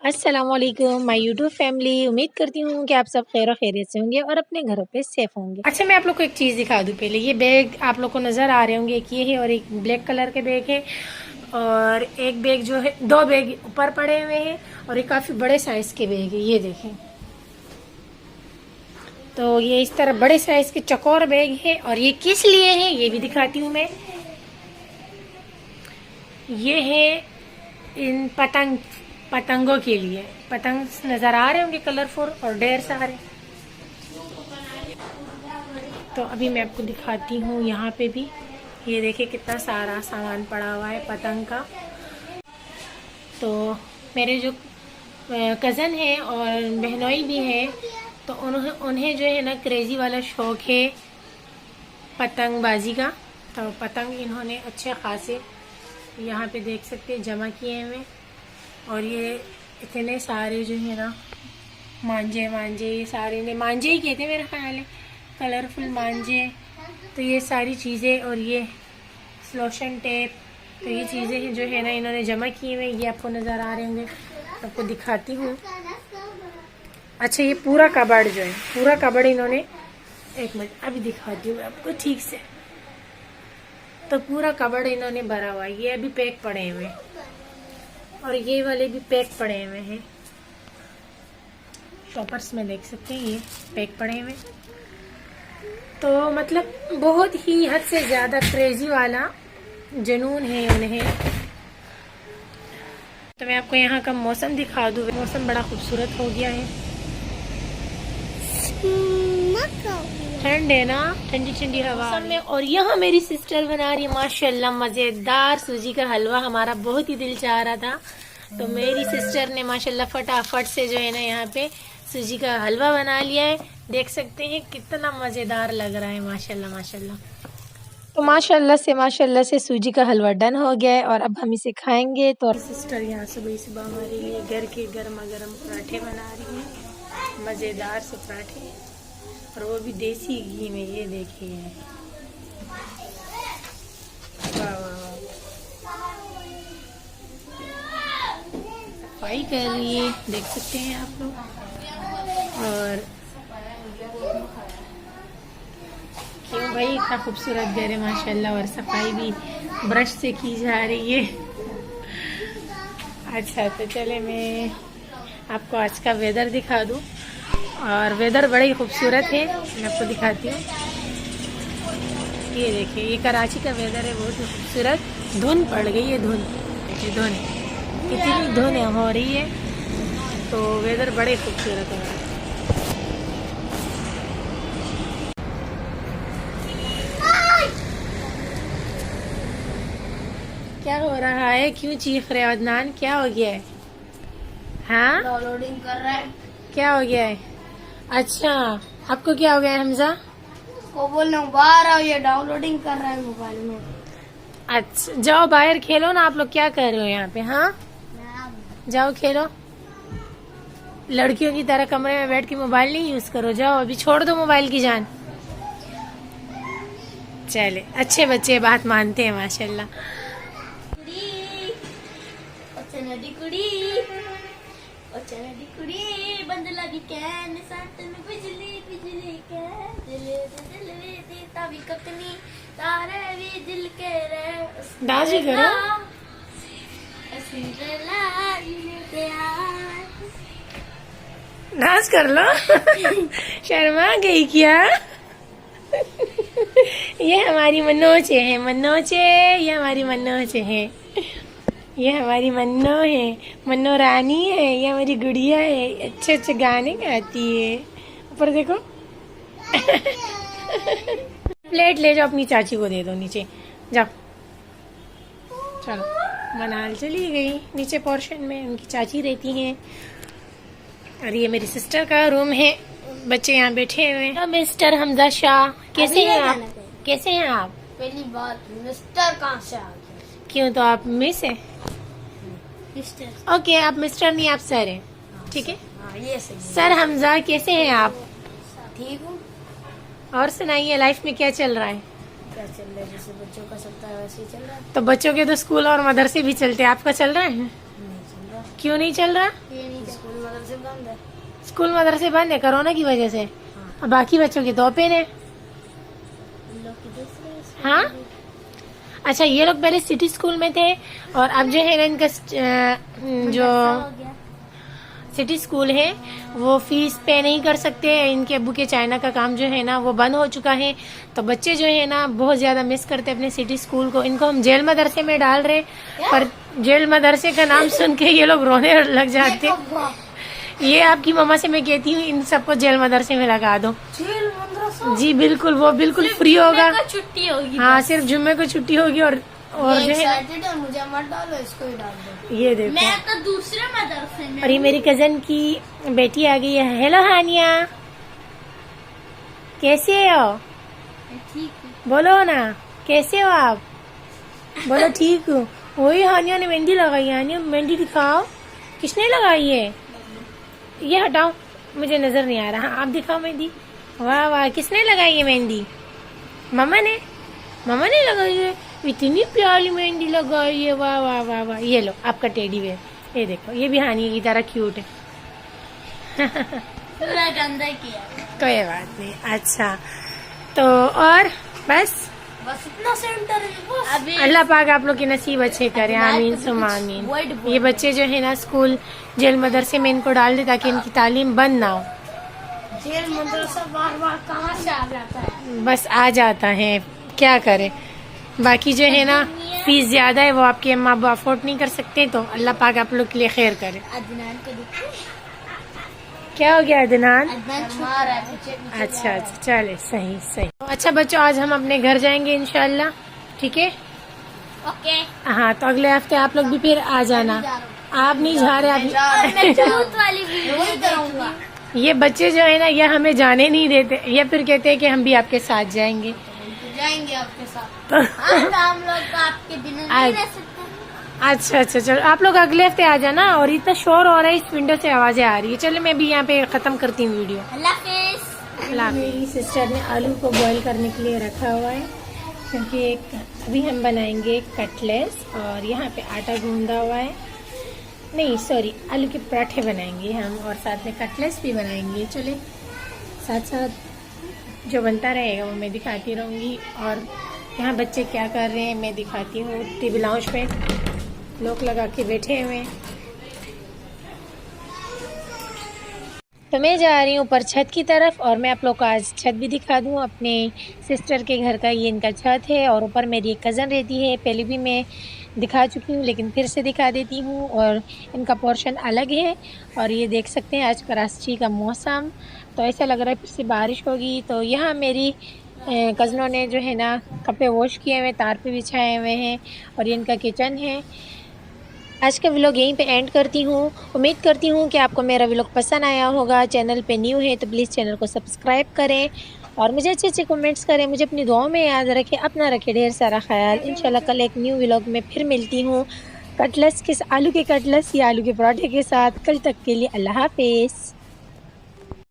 अस्सलाम वालेकुम my YouTube family. उम्मीद करती हूँ कि आप सब खैर खैरियत से होंगे और अपने घरों पे सेफ होंगे। अच्छा, मैं आप लोग को एक चीज़ दिखा दूँ। पहले ये बैग आप लोग को नज़र आ रहे होंगे, एक ये है और एक ब्लैक कलर के बैग है, और एक बैग जो है, दो बैग ऊपर पड़े हुए हैं और ये काफ़ी बड़े साइज़ के बैग है। ये देखें, तो ये इस तरह बड़े साइज़ के चौकोर बैग है। और ये किस लिए है ये भी दिखाती हूँ मैं। ये है इन पतंगों के लिए। पतंग नजर आ रहे होंगे कलरफुल और ढेर सारे। तो अभी मैं आपको दिखाती हूँ यहाँ पे भी। ये देखिए कितना सारा सामान पड़ा हुआ है पतंग का। तो मेरे जो कज़न है और बहनोई भी है, तो उन्हें जो है ना क्रेज़ी वाला शौक़ है पतंगबाजी का। तो पतंग इन्होंने अच्छे खासे यहाँ पे देख सकते हैं जमा किए हुए। और ये इतने सारे जो है ना मांझे ये सारे ने मांझे ही कहते हैं मेरे ख्याल है, कलरफुल मांझे। तो ये सारी चीज़ें और ये स्लोशन टेप, तो ये चीज़ें हैं जो है ना इन्होंने जमा किए हुए। ये आपको नज़र आ रहे होंगे, आपको दिखाती हूँ। अच्छा, ये पूरा कबर्ड जो है, पूरा कबर्ड इन्होंने, एक मिनट अभी दिखाती हूँ आपको ठीक से। तो पूरा कबर्ड इन्होंने भरा हुआ है। ये अभी पैक पड़े हुए और ये वाले भी पैक पड़े हुए हैं। टॉपर्स में देख सकते हैं ये पैक पड़े हुए। तो मतलब बहुत ही हद से ज़्यादा क्रेजी वाला जुनून है उन्हें। तो मैं आपको यहाँ का मौसम दिखा दूँ। मौसम बड़ा खूबसूरत हो गया है, ठंड है ना, ठंडी ठंडी हवा में। और यहाँ मेरी सिस्टर बना रही है माशाल्लाह मज़ेदार सूजी का हलवा। हमारा बहुत ही दिल चाह रहा था, तो मेरी सिस्टर ने माशाल्लाह फटाफट से जो है ना यहाँ पे सूजी का हलवा बना लिया है। देख सकते हैं कितना मज़ेदार लग रहा है माशाल्लाह माशाल्लाह। तो माशाल्लाह से सूजी का हलवा डन हो गया है और अब हम इसे खाएंगे। तो सिस्टर यहाँ सुबह सुबह हमारे लिए घर के गर्मा गर्म पराठे बना रही हैं, मज़ेदार से पराठे, और वो भी देसी घी में। ये देखिए, वाह वाह, सफाई कर रही है, देख सकते हैं आप लोग। और क्यों भाई, इतना खूबसूरत घर है माशाल्लाह, और सफाई भी ब्रश से की जा रही है। अच्छा, तो चले मैं आपको आज का वेदर दिखा दूँ। और वेदर बड़ा ही खूबसूरत है, मैं आपको दिखाती हूँ। ये देखिए, ये कराची का वेदर है, बहुत ही खूबसूरत। धुंध पड़ गई है, धुंध, धुंध, इतनी धुंध हो रही है, तो वेदर बड़े खूबसूरत है। क्या हो रहा है, क्यों चीख रहे हो अदनान, क्या हो गया है? हाँ, डाउनलोडिंग कर रहा है। क्या हो गया है? अच्छा, आपको क्या हो गया है हमजा? को बोल रहा हूँ बाहर आओ, ये डाउनलोडिंग कर रहा है मोबाइल में। अच्छा, जाओ बाहर खेलो ना। आप लोग क्या कर रहे हो यहाँ पे? हाँ, जाओ खेलो। लड़कियों की तरह कमरे में बैठ के मोबाइल नहीं यूज करो। जाओ, अभी छोड़ दो मोबाइल की जान। चले, अच्छे बच्चे बात मानते हैं माशाल्लाह। डांस भी करो, डांस कर लो। शर्मा गई क्या? ये हमारी मनोचे है, मनोचे, ये हमारी मनोचे है, ये हमारी मन्नो है, मन्नो रानी है, ये हमारी गुड़िया है, अच्छे अच्छे गाने गाती है। ऊपर देखो। प्लेट ले जाओ, अपनी चाची को दे दो, नीचे जाओ। चलो, मनाल चली गई नीचे पोर्शन में, उनकी चाची रहती हैं। और ये मेरी सिस्टर का रूम है, बच्चे यहाँ बैठे हुए हैं। मिस्टर हमजा शाह, कैसे हैं आप? कैसे हैं आप? पहली बात, मिस्टर कहाँ से आ गया? क्यों, तो आप मिस है? मिस्टर, ओके, आप मिस्टर नहीं, आप सर हैं, ठीक है? हाँ, ये सही। सर हमजा, कैसे हैं आप? ठीक हूँ। और सुनाइए, लाइफ में क्या चल रहा है? क्या चल रहा है? जैसे बच्चों का चलता है वैसे ही चल रहा है। तो बच्चों के तो स्कूल और मदरसे भी चलते हैं, आपका चल रहा है? नहीं चल रहा। क्यों नहीं चल रहा? ये नहीं स्कूल मदरसे बंद है। स्कूल मदरसे बंद है कोरोना की वजह से। और बाकी बच्चों के तो ओपन है। इन लोग की दूसरे हाँ, अच्छा ये लोग पहले सिटी स्कूल में थे और अब जो है ना इनका जो हो गया। सिटी स्कूल है वो फीस पे नहीं कर सकते। इनके अब्बू के चाइना का काम जो है ना वो बंद हो चुका है, तो बच्चे जो है ना बहुत ज्यादा मिस करते हैं अपने सिटी स्कूल को। इनको हम जेल मदरसे में डाल रहे हैं, पर जेल मदरसे का नाम सुन के ये लोग रोने लग जाते हैं। ये आपकी मम्मा से मैं कहती हूँ इन सबको जेल मदरसे में लगा दो। जेल मदरसा जी बिल्कुल, वो बिल्कुल फ्री होगा। छुट्टी होगी। हाँ, सिर्फ जुम्मे को छुट्टी होगी। और जो है एक्साइटेड है, मुझे मत डालो, इसको ही डाल दो। ये देखो, मैं तो दूसरे मदरसे में। और ये मेरी कजन की बेटी आ गई है। हेलो हानिया, कैसे हो? ठीक है। बोलो ना, कैसे हो आप? बोलो ठीक हूँ। वही हानिया ने मेहंदी लगाई है। हानिया मेहंदी दिखाओ, किसने लगाई है? ये हटाओ, मुझे नजर नहीं आ रहा। हाँ, आप दिखाओ मेहंदी। वाह वाह, किसने लगाई है मेहंदी? मम्मा ने। मम्मा ने लगाई है। इतनी प्यारी मेहंदी लगाई है, वाह वाह वाह वाह। ये लो आपका टेडी बेयर, ये देखो, ये भी हानिया की तरह क्यूट है। पूरा गंदा किया। कोई बात नहीं। अच्छा तो और बस इतना सेंटर है बस। अभी अल्लाह पाक आप लोग के नसीब अच्छे करे, आमीन सुम आमीन। ये बच्चे जो है ना स्कूल जेल मदरसे में इनको डाल दे ताकि इनकी तालीम बंद ना हो। जेल मदरसा बार बार कहाँ से आ जाता है? बस आ जाता है, क्या करे। बाकी जो है ना फीस ज्यादा है, वो आपके अम्मा अब्बा अफोर्ड नहीं कर सकते, तो अल्लाह पाक आप लोग के लिए खैर करे। अदनान को देखो। क्या हो गया अदनान? अदनान छुपा रहा है पीछे। अच्छा अच्छा, चले सही सही। अच्छा बच्चों, आज हम अपने घर जाएंगे इंशाल्लाह, ठीक है? ओके। हाँ, तो अगले हफ्ते आप लोग भी फिर आ जाना। आप नहीं जा रहे, आप भूत वाली वीडियो करूंगा। ये बच्चे जो है ना ये हमें जाने नहीं देते, ये फिर कहते हैं कि हम भी आपके साथ जाएंगे। जाएंगे आपके साथ। हाँ, तो हम लोग तो आपके बिना नहीं रह सकते। अच्छा अच्छा, चलो आप लोग अगले हफ्ते आ जाना। और इतना शोर हो रहा है, इस विंडो से आवाजें आ रही है। चलो मैं भी यहाँ पे खत्म करती हूँ वीडियो। अल्लाह हाफिज़। मेरी सिस्टर ने आलू को बॉईल करने के लिए रखा हुआ है, क्योंकि अभी हम बनाएंगे कटलेस। और यहाँ पे आटा गूंदा हुआ है, नहीं सॉरी, आलू के पराठे बनाएंगे हम, और साथ में कटलेस भी बनाएंगे। चले साथ साथ जो बनता रहेगा वो मैं दिखाती रहूँगी। और यहाँ बच्चे क्या कर रहे हैं मैं दिखाती हूँ। टीवी लाउंज पे लोग लगा के बैठे हुए हैं। तो मैं जा रही हूँ ऊपर छत की तरफ, और मैं आप लोग को आज छत भी दिखा दूँ अपने सिस्टर के घर का। ये इनका छत है और ऊपर मेरी एक कज़न रहती है। पहले भी मैं दिखा चुकी हूँ लेकिन फिर से दिखा देती हूँ, और इनका पोर्शन अलग है। और ये देख सकते हैं आज कराची का मौसम, तो ऐसा लग रहा है फिर से बारिश होगी। तो यहाँ मेरी कज़नों ने जो है ना कपड़े वॉश किए हुए, तार पे बिछाए हुए हैं, और ये इनका किचन है। आज का व्लॉग यहीं पे एंड करती हूँ। उम्मीद करती हूँ कि आपको मेरा व्लॉग पसंद आया होगा। चैनल पे न्यू है तो प्लीज़ चैनल को सब्सक्राइब करें, और मुझे अच्छे अच्छे कमेंट्स करें, मुझे अपनी दुआओं में याद रखें। अपना रखें ढेर सारा ख्याल। इंशाल्लाह कल एक न्यू व्लॉग में फिर मिलती हूँ, कटलेस के आलू के कटलेस या आलू के पराठे के साथ। कल तक के लिए अल्लाह हाफिज़।